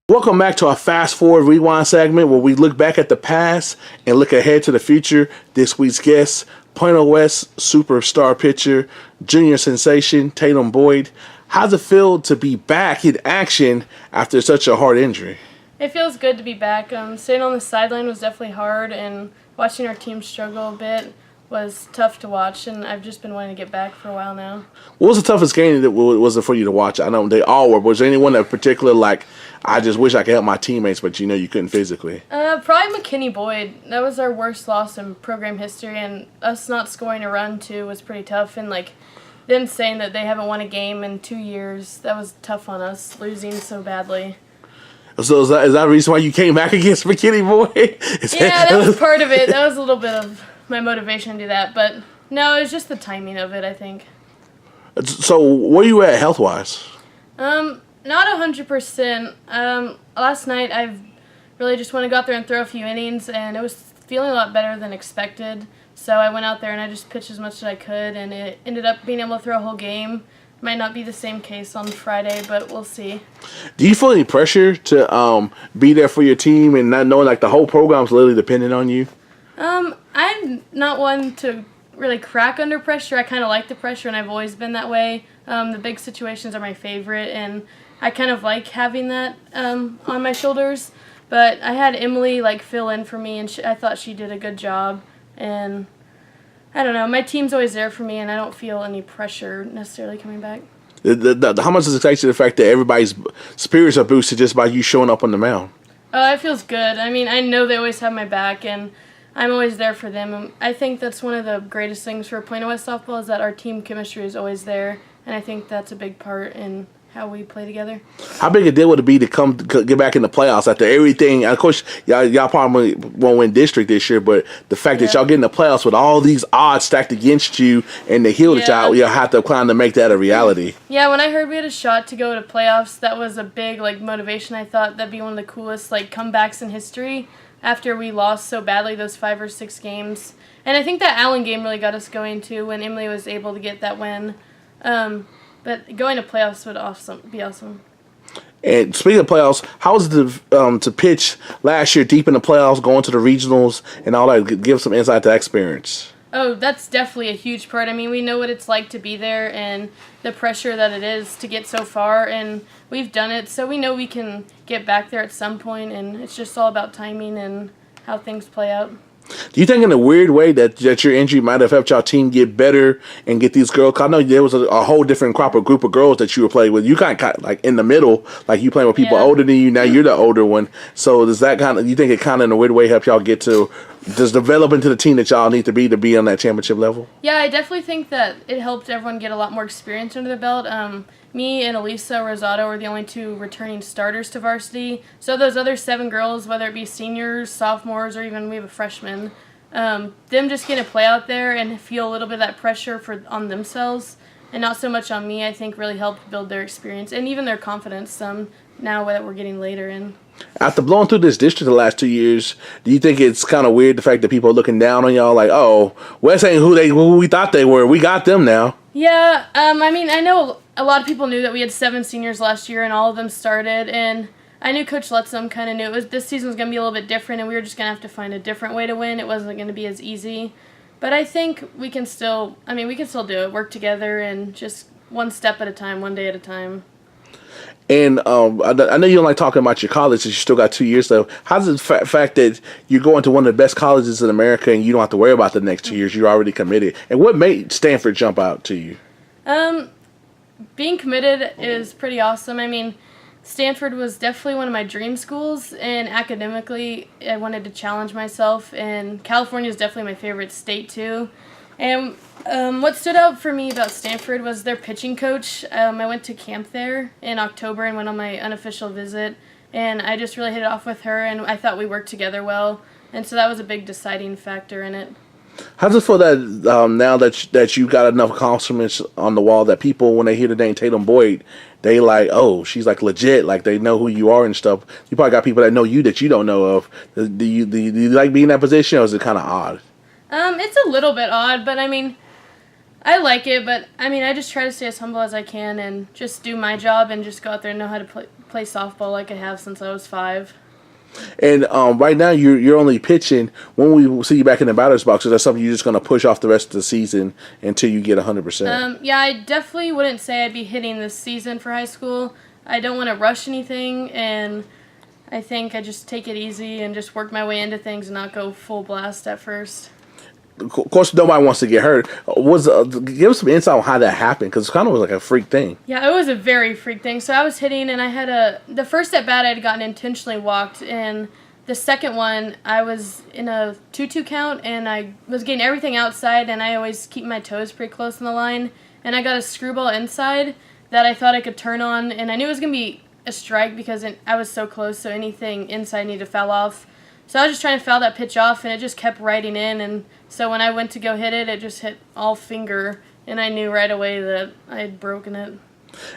Welcome back to our Fast Forward Rewind segment where we look back at the past and look ahead to the future. This week's guest, Plano West superstar pitcher, junior sensation, Tatum Boyd. How's it feel to be back in action after such a hard injury? It feels good to be back. Sitting on the sideline was definitely hard, and watching our team struggle a bit was tough to watch, and I've just been wanting to get back for a while now. What was the toughest game that was it for you to watch? I know they all were. Was there anyone that particular, like, I just wish I could help my teammates, but you couldn't physically? Probably McKinney Boyd. That was our worst loss in program history, and us not scoring a run, too, was pretty tough. And, them saying that they haven't won a game in 2 years, that was tough on us, losing so badly. So is that the reason why you came back against McKinney Boyd? Yeah, that was part of it. That was a little bit of my motivation to do that. But, no, it was just the timing of it, I think. So where you at health-wise? Not 100%. Last night I really just wanted to go out there and throw a few innings, and it was feeling a lot better than expected. So I went out there and I just pitched as much as I could, and it ended up being able to throw a whole game. Might not be the same case on Friday, but we'll see. Do you feel any pressure to be there for your team and not knowing the whole program's literally dependent on you? I'm not one to really crack under pressure. I kind of like the pressure, and I've always been that way. The big situations are my favorite, and I kind of like having that on my shoulders. But I had Emily fill in for me, and I thought she did a good job. And I don't know, my team's always there for me, and I don't feel any pressure necessarily coming back. How much does it take to the fact that everybody's spirits are boosted just by you showing up on the mound? It feels good. I mean, I know they always have my back, and I'm always there for them. And I think that's one of the greatest things for Plano West softball is that our team chemistry is always there, and I think that's a big part in how we play together. How big a deal would it be to get back in the playoffs after everything? Of course, y'all probably won't win district this year, but the fact that y'all get in the playoffs with all these odds stacked against you and the hill that y'all have to climb to make that a reality. Yeah, when I heard we had a shot to go to playoffs, that was a big motivation. I thought that'd be one of the coolest comebacks in history after we lost so badly those 5 or 6 games. And I think that Allen game really got us going too when Emily was able to get that win. But going to playoffs would be awesome. And speaking of playoffs, how was it to pitch last year deep in the playoffs, going to the regionals and all that? Give some insight to that experience. Oh, that's definitely a huge part. I mean, we know what it's like to be there and the pressure that it is to get so far, and we've done it, so we know we can get back there at some point, and it's just all about timing and how things play out. Do you think in a weird way that your injury might have helped your team get better and get these girls? 'Cause I know there was a whole different group of girls that you were playing with. You kind of in the middle, you playing with people older than you. Now you're the older one. So does that you think it kind of in a weird way help y'all get to just develop into the team that y'all need to be on that championship level? Yeah, I definitely think that it helped everyone get a lot more experience under the belt. Me and Elisa Rosado were the only 2 returning starters to varsity. So those other 7 girls, whether it be seniors, sophomores, or even we have a freshman, them just getting to play out there and feel a little bit of that pressure on themselves and not so much on me, I think really helped build their experience and even their confidence now that we're getting later in. After blowing through this district the last 2 years, do you think it's kind of weird the fact that people are looking down on y'all oh, West ain't who we thought they were. We got them now. Yeah, I mean, I know a lot of people knew that we had 7 seniors last year and all of them started, and I knew Coach Lutzum kind of knew this season was going to be a little bit different, and we were just going to have to find a different way to win. It wasn't going to be as easy. But I think we can still do it, work together, and just one step at a time, one day at a time. And I know you don't like talking about your college, since you still got 2 years left. How's the fact that you're going to one of the best colleges in America and you don't have to worry about the next 2 years? You're already committed. And what made Stanford jump out to you? Being committed is pretty awesome. I mean, Stanford was definitely one of my dream schools, and academically, I wanted to challenge myself, and California is definitely my favorite state, too. And what stood out for me about Stanford was their pitching coach. I went to camp there in October and went on my unofficial visit, and I just really hit it off with her, and I thought we worked together well, and so that was a big deciding factor in it. How does it feel that now that you got enough accomplishments on the wall that people, when they hear the name Tatum Boyd, they oh, she's legit, they know who you are and stuff. You probably got people that know you that you don't know of. Do you like being in that position, or is it kind of odd? It's a little bit odd, but I mean, I like it, but I mean, I just try to stay as humble as I can and just do my job and just go out there and know how to play softball like I have since I was 5. And right now, you're only pitching. When we see you back in the batter's box, is that something you're just going to push off the rest of the season until you get 100%? Yeah, I definitely wouldn't say I'd be hitting this season for high school. I don't want to rush anything, and I think I just take it easy and just work my way into things and not go full blast at first. Of course, nobody wants to get hurt. Give us some insight on how that happened, because it kind of was like a freak thing. Yeah, it was a very freak thing. So I was hitting, and I had the first at bat I had gotten intentionally walked, and the second one I was in a 2-2 count, and I was getting everything outside, and I always keep my toes pretty close on the line, and I got a screwball inside that I thought I could turn on, and I knew it was gonna be a strike because I was so close, so anything inside needed to foul off. So I was just trying to foul that pitch off, and it just kept riding in. And so when I went to go hit it, it just hit all finger, and I knew right away that I had broken it.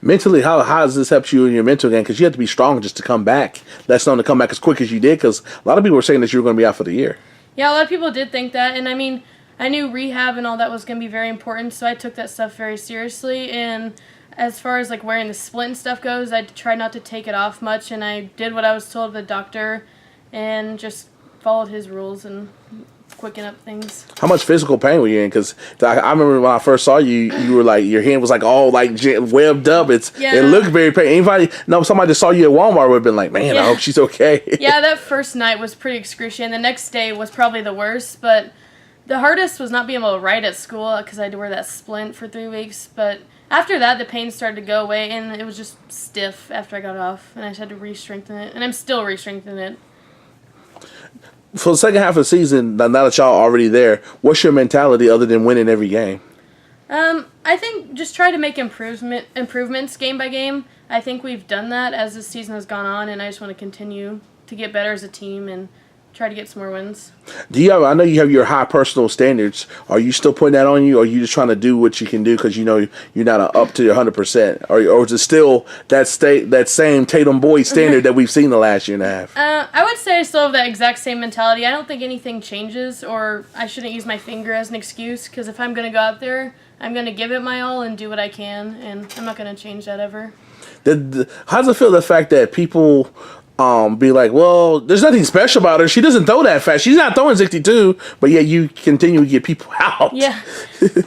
Mentally, how has this helped you in your mental game? Because you had to be strong just to come back. That's known to come back as quick as you did, because a lot of people were saying that you were going to be out for the year. Yeah, a lot of people did think that. And, I mean, I knew rehab and all that was going to be very important, so I took that stuff very seriously. And as far as, like, wearing the splint and stuff goes, I tried not to take it off much, and I did what I was told by the doctor and just followed his rules and quicken up things. How much physical pain were you in? Because I remember when I first saw you, you were like, your hand was like all like webbed up. It looked very painful. Somebody that saw you at Walmart would have been like, man, I hope she's okay. Yeah, that first night was pretty excruciating. The next day was probably the worst, but the hardest was not being able to write at school because I had to wear that splint for 3 weeks. But after that, the pain started to go away, and it was just stiff after I got off, and I just had to re-strengthen it, and I'm still re-strengthening it. For the second half of the season, now that y'all already there, what's your mentality other than winning every game? I think just try to make improvements game by game. I think we've done that as the season has gone on, and I just want to continue to get better as a team and try to get some more wins. I know you have your high personal standards. Are you still putting that on you, or are you just trying to do what you can do because you know you're not up to your 100%? Or is it still that same Tatum Boyd standard that we've seen the last year and a half? I would say I still have that exact same mentality. I don't think anything changes, or I shouldn't use my finger as an excuse, because if I'm going to go out there, I'm going to give it my all and do what I can, and I'm not going to change that ever. How does it feel, the fact that people be like, well, there's nothing special about her. She doesn't throw that fast. She's not throwing 62, but yet you continue to get people out. Yeah.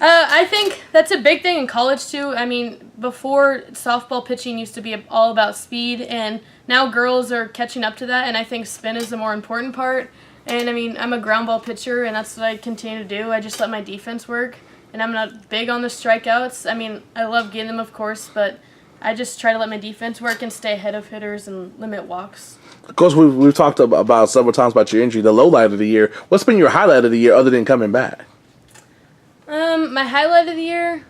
I think that's a big thing in college, too. I mean, before, softball pitching used to be all about speed, and now girls are catching up to that, and I think spin is the more important part. And, I mean, I'm a ground ball pitcher, and that's what I continue to do. I just let my defense work, and I'm not big on the strikeouts. I mean, I love getting them, of course, but I just try to let my defense work and stay ahead of hitters and limit walks. Of course, we've talked about several times about your injury, the low light of the year. What's been your highlight of the year other than coming back? My highlight of the year,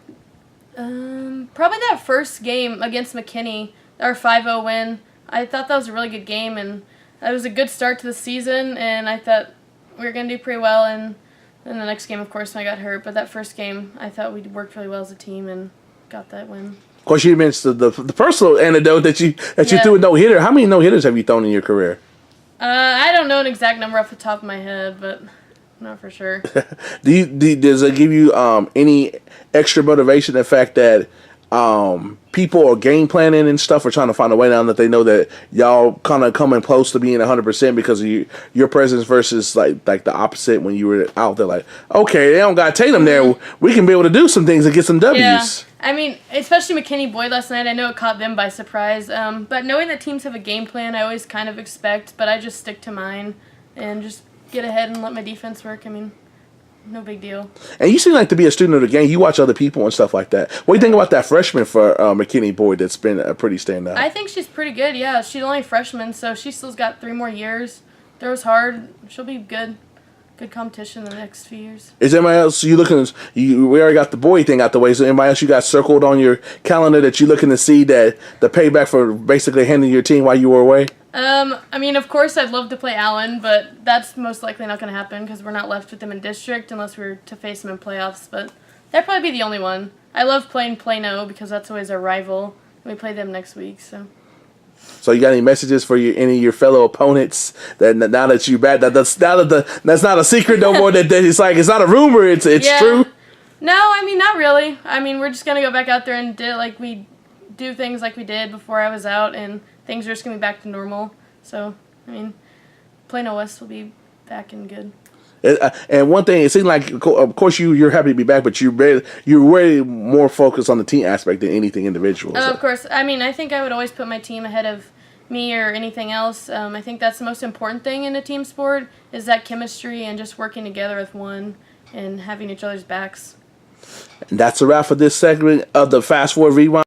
probably that first game against McKinney, our 5-0 win. I thought that was a really good game, and it was a good start to the season, and I thought we were going to do pretty well. And then the next game, of course, when I got hurt. But that first game, I thought we worked really well as a team and got that win. Of course, you mentioned the personal anecdote that you threw a no-hitter. How many no-hitters have you thrown in your career? I don't know an exact number off the top of my head, but not for sure. Does it give you any extra motivation, the fact that people are game planning and stuff, are trying to find a way now that they know that y'all kind of coming close to being 100% because of your presence versus like the opposite when you were out there? Like, okay, they don't got Tatum there. We can be able to do some things and get some W's. Yeah. I mean, especially McKinney Boyd last night, I know it caught them by surprise. But knowing that teams have a game plan, I always kind of expect, but I just stick to mine and just get ahead and let my defense work. I mean, no big deal. And you seem like to be a student of the game. You watch other people and stuff like that. What do you think about that freshman for McKinney Boyd that's been a pretty standout? I think she's pretty good, yeah. She's only a freshman, so she still's got 3 more years. Throws hard. She'll be good. Good competition in the next few years. Is anybody else we already got the Boyd thing out the way, so anybody else you got circled on your calendar that you're looking to see that the payback for basically handling your team while you were away? I mean, of course, I'd love to play Allen, but that's most likely not going to happen because we're not left with them in district unless we were to face them in playoffs. But that'd probably be the only one. I love playing Plano because that's always our rival. We play them next week, so. So you got any messages for any of your fellow opponents that now that you're back, that's not a secret no more, that it's like it's not a rumor, it's true? No, I mean, not really. I mean, we're just going to go back out there and do things like we did before I was out, and things are just going to be back to normal. So, I mean, Plano West will be back and good. And one thing, it seems like, of course, you're happy to be back, but you're way more focused on the team aspect than anything individual. So. Of course. I mean, I think I would always put my team ahead of me or anything else. I think that's the most important thing in a team sport is that chemistry and just working together with one and having each other's backs. And that's a wrap for this segment of the Fast Forward Rewind.